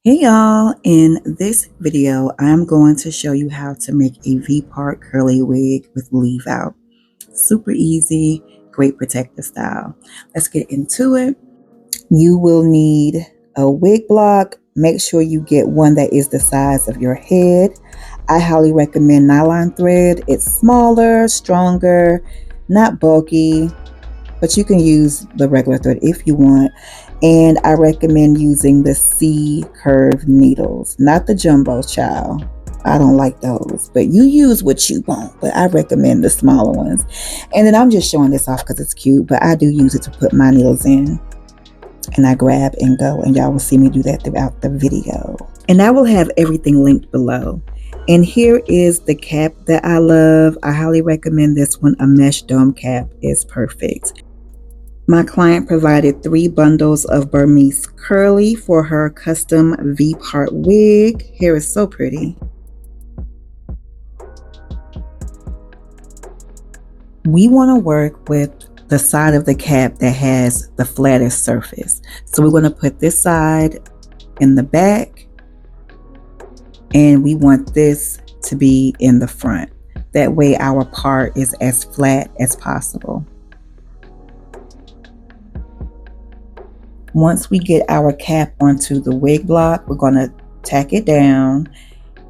Hey y'all, in this video, I'm going to show you how to make a V-part curly wig with leave out. Super easy, great protective style. Let's get into it. You will need a wig block. Make sure you get one that is the size of your head. I highly recommend nylon thread. It's smaller, stronger, not bulky, but you can use the regular thread if you want. And I recommend using the C-curve needles, not the jumbo, child. I don't like those, but you use what you want, but I recommend the smaller ones. And then I'm just showing this off because it's cute, but I do use it to put my needles in. And I grab and go, and y'all will see me do that throughout the video. And I will have everything linked below. And here is the cap that I love. I highly recommend this one. A mesh dome cap is perfect. My client provided 3 bundles of Burmese curly for her custom V-part wig. Hair is so pretty. We want to work with the side of the cap that has the flattest surface. So we're going to put this side in the back, and we want this to be in the front. That way our part is as flat as possible. Once we get our cap onto the wig block, we're going to tack it down,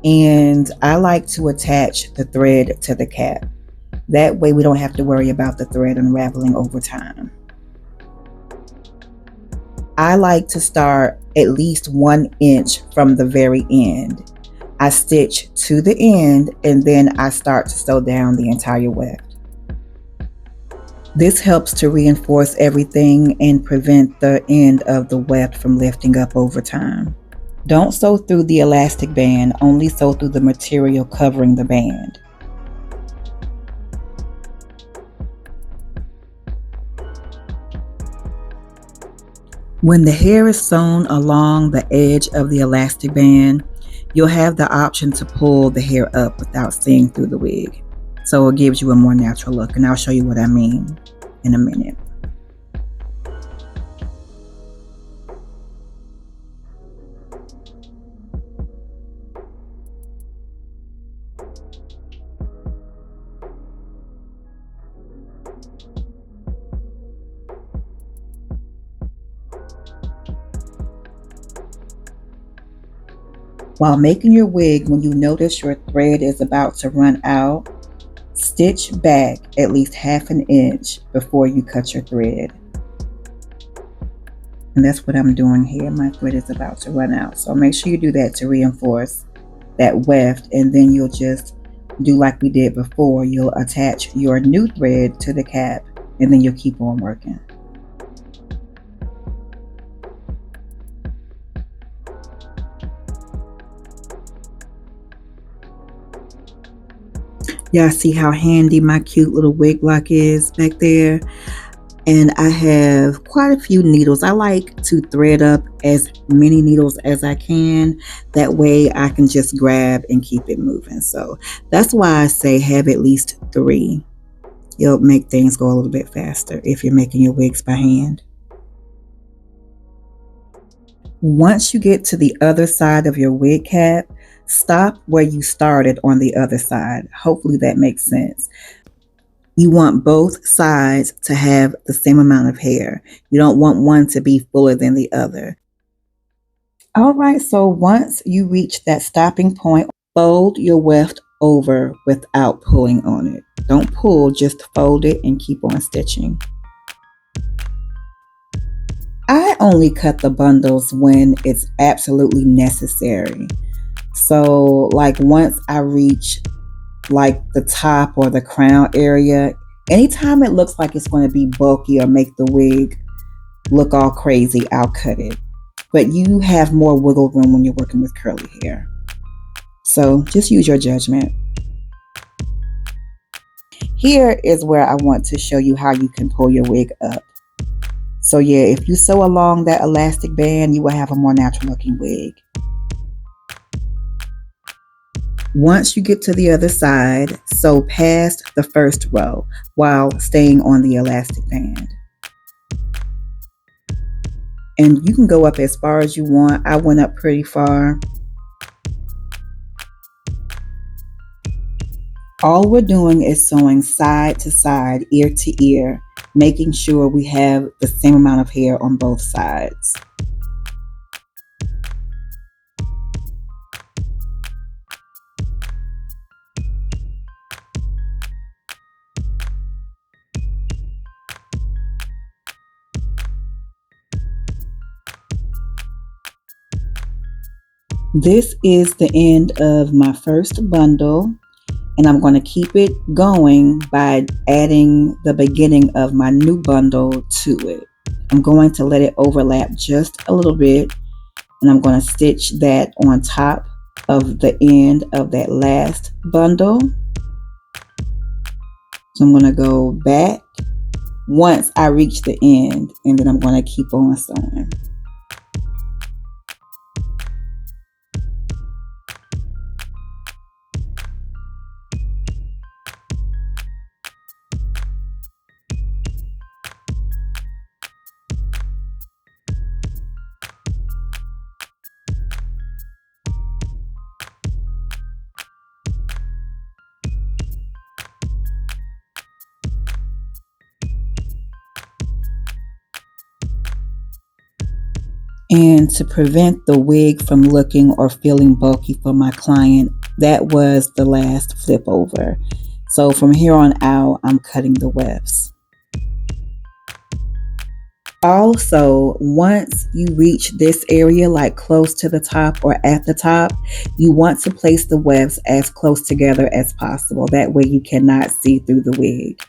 and I like to attach the thread to the cap. That way we don't have to worry about the thread unraveling over time. I like to start at least 1 inch from the very end. I stitch to the end, and then I start to sew down the entire weft. This helps to reinforce everything and prevent the end of the weft from lifting up over time. Don't sew through the elastic band, only sew through the material covering the band. When the hair is sewn along the edge of the elastic band, you'll have the option to pull the hair up without seeing through the wig. So it gives you a more natural look, and I'll show you what I mean in a minute. While making your wig, when you notice your thread is about to run out, stitch back at least 1/2 inch before you cut your thread. And that's what I'm doing here. My thread is about to run out. So make sure you do that to reinforce that weft, and then you'll just do like we did before. You'll attach your new thread to the cap, and then you'll keep on working. Y'all see how handy my cute little wig block is back there? And I have quite a few needles. I like to thread up as many needles as I can. That way I can just grab and keep it moving. So that's why I say have at least 3. It'll make things go a little bit faster if you're making your wigs by hand. Once you get to the other side of your wig cap, stop where you started on the other side. Hopefully that makes sense. You want both sides to have the same amount of hair. You don't want one to be fuller than the other. All right, so once you reach that stopping point, fold your weft over without pulling on it. Don't pull, just fold it and keep on stitching. I only cut the bundles when it's absolutely necessary. So like once I reach like the top or the crown area, anytime it looks like it's going to be bulky or make the wig look all crazy, I'll cut it. But you have more wiggle room when you're working with curly hair. So just use your judgment. Here is where I want to show you how you can pull your wig up. So yeah, if you sew along that elastic band, you will have a more natural looking wig. Once you get to the other side, sew past the first row while staying on the elastic band. And you can go up as far as you want. I went up pretty far. All we're doing is sewing side to side, ear to ear, making sure we have the same amount of hair on both sides. This is the end of my first bundle, and I'm going to keep it going by adding the beginning of my new bundle to it. I'm going to let it overlap just a little bit, and I'm going to stitch that on top of the end of that last bundle. So I'm going to go back once I reach the end, and then I'm going to keep on sewing. And to prevent the wig from looking or feeling bulky for my client, that was the last flip over. So from here on out, I'm cutting the wefts. Also, once you reach this area, like close to the top or at the top, you want to place the wefts as close together as possible. That way you cannot see through the wig.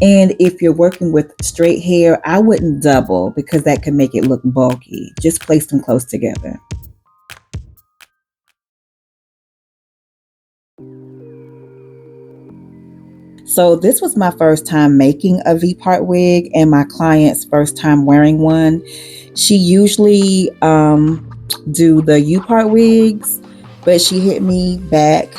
And if you're working with straight hair, I wouldn't double because that can make it look bulky. Just place them close together. So this was my first time making a V-part wig and my client's first time wearing one. She usually do the U-part wigs, but she hit me back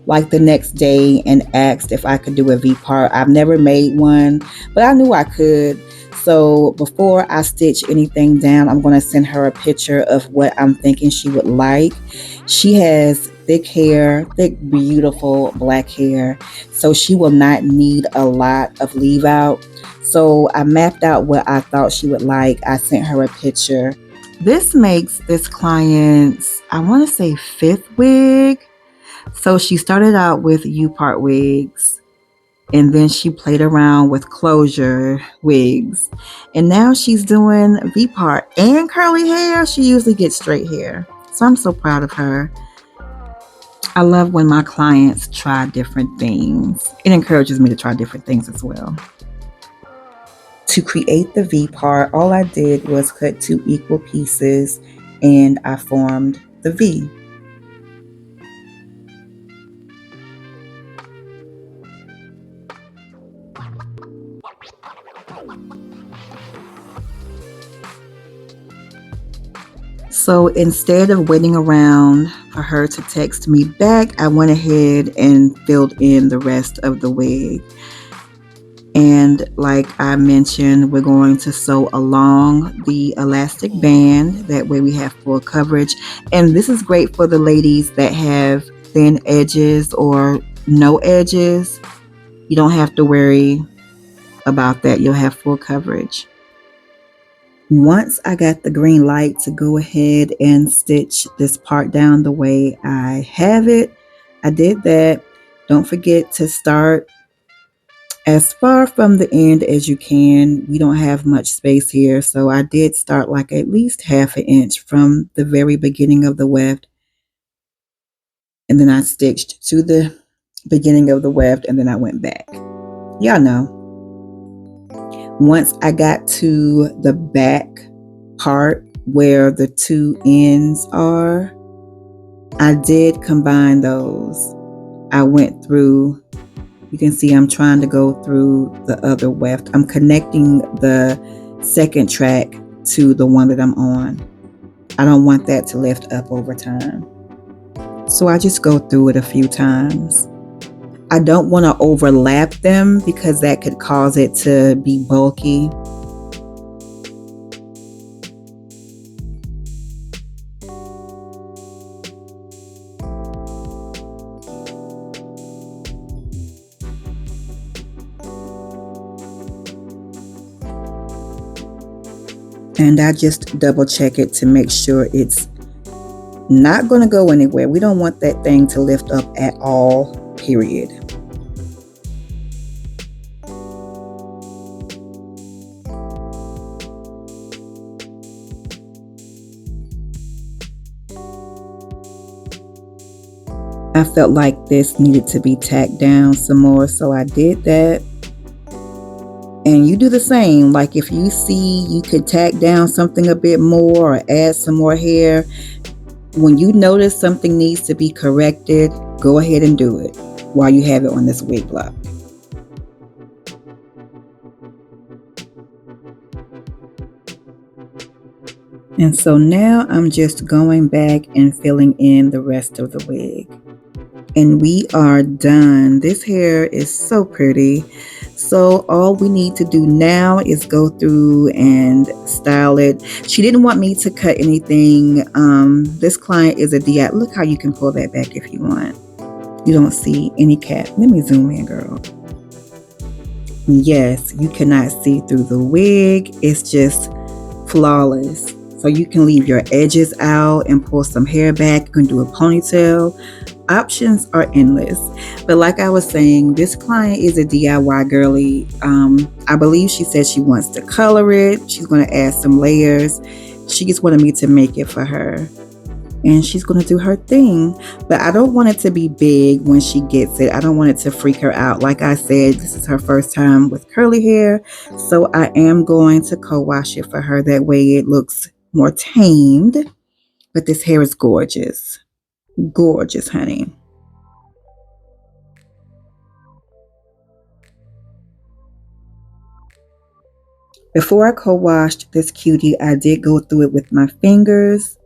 like the next day and asked if I could do a V-part. I've never made one, but I knew I could. So before I stitch anything down, I'm going to send her a picture of what I'm thinking she would like. She has thick hair, thick, beautiful black hair, so she will not need a lot of leave out. So I mapped out what I thought she would like. I sent her a picture. This makes this client's, I want to say, fifth wig. So she started out with U-part wigs, and then she played around with closure wigs, and now she's doing V-part and curly hair. She usually gets straight hair, so I'm so proud of her. I love when my clients try different things. It encourages me to try different things as well. To create the V-part, all I did was cut 2 equal pieces and I formed the V. So instead of waiting around for her to text me back, I went ahead and filled in the rest of the wig. And like I mentioned, we're going to sew along the elastic band. That way we have full coverage. And this is great for the ladies that have thin edges or no edges. You don't have to worry about that. You'll have full coverage. Once I got the green light to go ahead and stitch this part down the way I have it, I did that. Don't forget to start as far from the end as you can. We don't have much space here, so I did start like at least half an inch from the very beginning of the weft, and then I stitched to the beginning of the weft, and then I went back. Y'all know. Once I got to the back part where the 2 ends are, I did combine those. I went through, you can see I'm trying to go through the other weft. I'm connecting the second track to the one that I'm on. I don't want that to lift up over time. So I just go through it a few times. I don't want to overlap them because that could cause it to be bulky. And I just double check it to make sure it's not going to go anywhere. We don't want that thing to lift up at all, period. I felt like this needed to be tacked down some more, so I did that. And you do the same. Like if you see you could tack down something a bit more or add some more hair, when you notice something needs to be corrected, go ahead and do it while you have it on this wig block. And so now I'm just going back and filling in the rest of the wig. And we are done. This hair is so pretty. So all we need to do now is go through and style it. She didn't want me to cut anything. This client is a DI. Look how you can pull that back if you want. You don't see any cap. Let me zoom in, girl. Yes, you cannot see through the wig. It's just flawless. So you can leave your edges out and pull some hair back. You can do a ponytail. Options are endless. But like I was saying, this client is a DIY girly. I believe she said she wants to color it. She's going to add some layers. She just wanted me to make it for her. And she's going to do her thing. But I don't want it to be big when she gets it. I don't want it to freak her out. Like I said, this is her first time with curly hair. So I am going to co-wash it for her. That way it looks more tamed. But this hair is gorgeous. Gorgeous, honey. Before I co-washed this cutie, I did go through it with my fingers.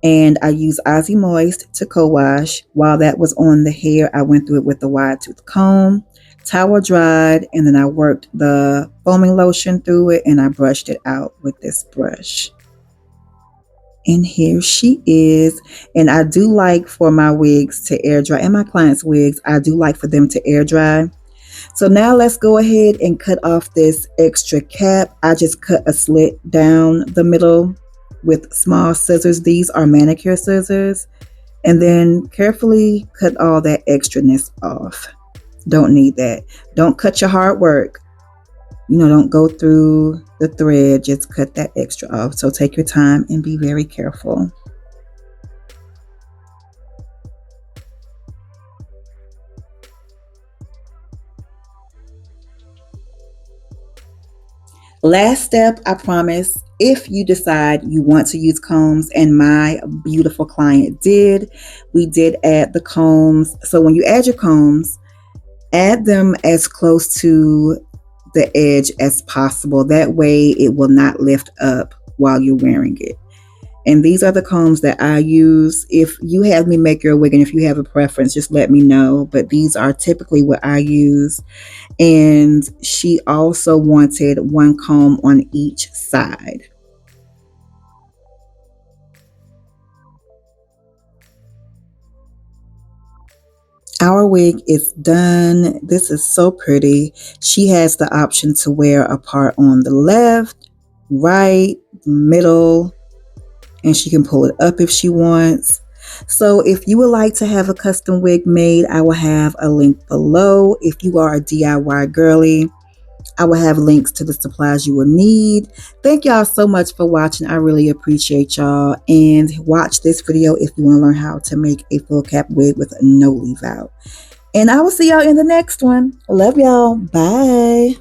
And I used Aussie Moist to co-wash. While that was on the hair, I went through it with the wide tooth comb. Towel dried, and then I worked the foaming lotion through it, and I brushed it out with this brush. And here she is. And I do like for my wigs to air dry, and my clients' wigs, I do like for them to air dry. So now let's go ahead and cut off this extra cap. I just cut a slit down the middle with small scissors. These are manicure scissors. And then carefully cut all that extraness off. Don't need that. Don't cut your hard work. Don't go through the thread, just cut that extra off. So take your time and be very careful. Last step, I promise, if you decide you want to use combs, and my beautiful client did, we did add the combs. So when you add your combs, add them as close to the edge as possible. That way it will not lift up while you're wearing it. And these are the combs that I use. If you have me make your wig and if you have a preference, just let me know. But these are typically what I use. And she also wanted one comb on each side. Our wig is done. This is so pretty. She has the option to wear a part on the left, right, middle, and she can pull it up if she wants. So if you would like to have a custom wig made, I will have a link below. If you are a DIY girly, I will have links to the supplies you will need. Thank y'all so much for watching. I really appreciate y'all. And watch this video if you want to learn how to make a full cap wig with no leave out. And I will see y'all in the next one. Love y'all. Bye.